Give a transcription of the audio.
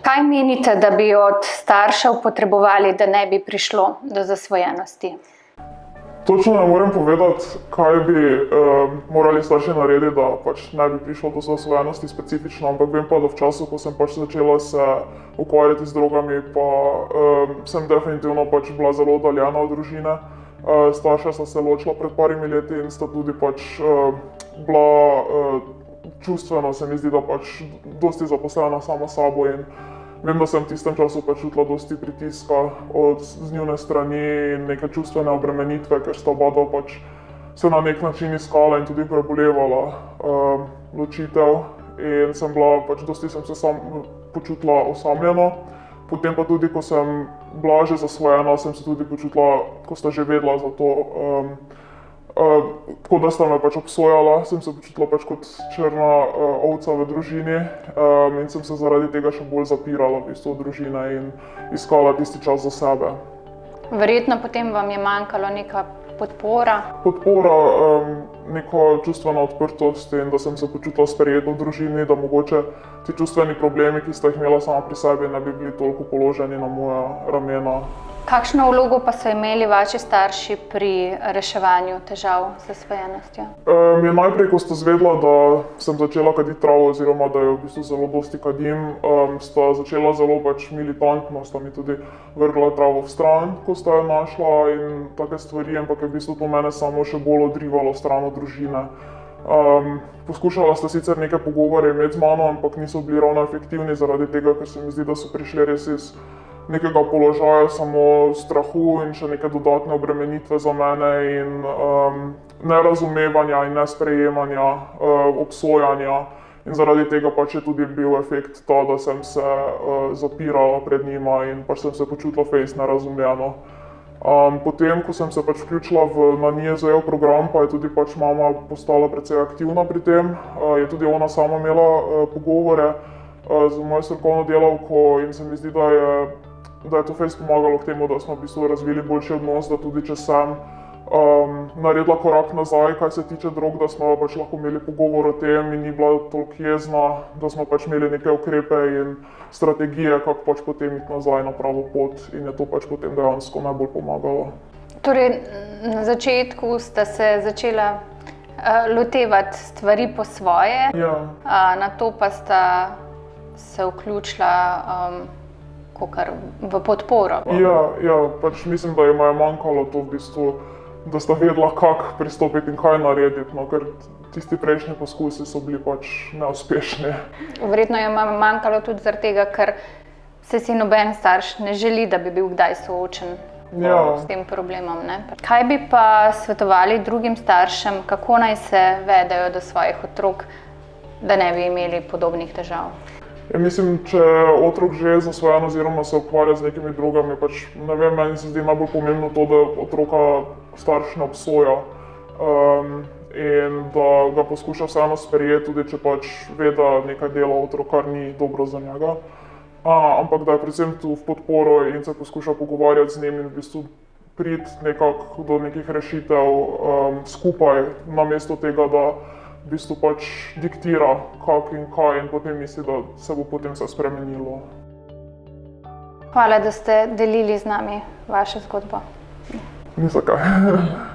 Kaj menite, da bi od staršev potrebovali, da ne bi prišlo do zasvojenosti? Točno ne morem povedati, kaj bi morali starši narediti, da ne bi prišlo do zasvojenosti specifično, ampak vem pa, da v času, ko sem začela se ukvarjati z drogami, pa sem definitivno bila zelo oddaljena od družine. Starša sta se ločila pred parimi leti in sta tudi bila čustveno, se mi zdi, da dosti zaposlena sama s sabo in vem, da sem v tistem času čutila dosti pritiska z njune strani in neke čustvene obremenitve, ker sta oba se na nek način iskala in tudi prebolevala ločitev in sem bila, dosti sem se počutila osamljeno. Potem pa tudi, ko sem bila že zasvojena, sem se tudi počutila, ko sta že vedela za to, tako da sta me obsojala, sem se počutila kot črna ovca v družini in sem se zaradi tega še bolj zapirala v bistvu v družine in iskala tisti čas za sebe. Verjetno potem vam je manjkalo neka podpora? Podpora, neko čustvena odprtost in da sem se počutila sprejeto v družini, da mogoče ti čustveni problemi, ki sta jih imela sama pri sebi, ne bi bili toliko položeni na moja ramena. Kakšno vlogo pa so imeli vaši starši pri reševanju težav z zasvojenostjo? Najprej, ko sta zvedela, da sem začela kaditi travo oziroma da jo v bistvu zelo dosti kadim, sta začela zelo militantno, sta mi tudi vrgla travo v stran, ko sta jo našla in take stvari, ampak je v bistvu to mene samo še bolj odrivalo stran od družine. Poskušala sta sicer neke pogovore imeti z mano, ampak niso bili ravno efektivni zaradi tega, ker se mi zdi, da so prišli res iz nekega položaja samo strahu in še neke dodatne obremenitve za mene in nerazumevanja in nesprejemanja, obsojanja. In zaradi tega je tudi bil efekt ta, da sem se zapirala pred njima in sem se počutila fejst nerazumljeno. Potem, ko sem se vključila na NIJZ-jev program, pa je tudi mama postala precej aktivna pri tem. Je tudi ona sama imela pogovore z mojo strokovno delavko in se mi zdi, da je to fejst pomagalo k temu, da smo v bistvu razvili boljši odnos, da tudi če sem naredila korak nazaj, kaj se tiče drog, da smo lahko imeli pogovor o tem in ni bila toliko jezna, da smo imeli neke ukrepe in strategije, kako potem iti nazaj na pravo pot in je to potem dejansko najbolj pomagalo. Torej, na začetku sta se začela lotevati stvari po svoje, ja. Nato pa sta se vključila v podporo. Ja, mislim, da jima je manjkalo to v bistvu, da sta vedela, kako pristopiti in kaj narediti, no, ker tisti prejšnji poskusi so bili neuspešni. Verjetno jima je manjkalo tudi zaradi tega, ker se si noben starš ne želi, da bi bil kdaj soočen s tem problemom, ne? Kaj bi pa svetovali drugim staršem, kako naj se vedejo do svojih otrok, da ne bi imeli podobnih težav? Ja, mislim, če otrok že je zasvojen oziroma se ukvarja z nekimi drogami, ne vem, meni se zdi najbolj pomembno to, da otroka starš ne obsoja in da ga poskuša vseeno sprejeti, tudi če ve, da nekaj dela otrok, kar ni dobro za njega. Ampak da je predvsem tu v podporo in se poskuša pogovarjati z njim in v bistvu priti nekako do nekih rešitev skupaj, namesto tega, da v bistvu diktira kako in kaj in potem misli, da se bo potem vse spremenilo. Hvala, da ste delili z nami vašo zgodbo. Ni za kaj.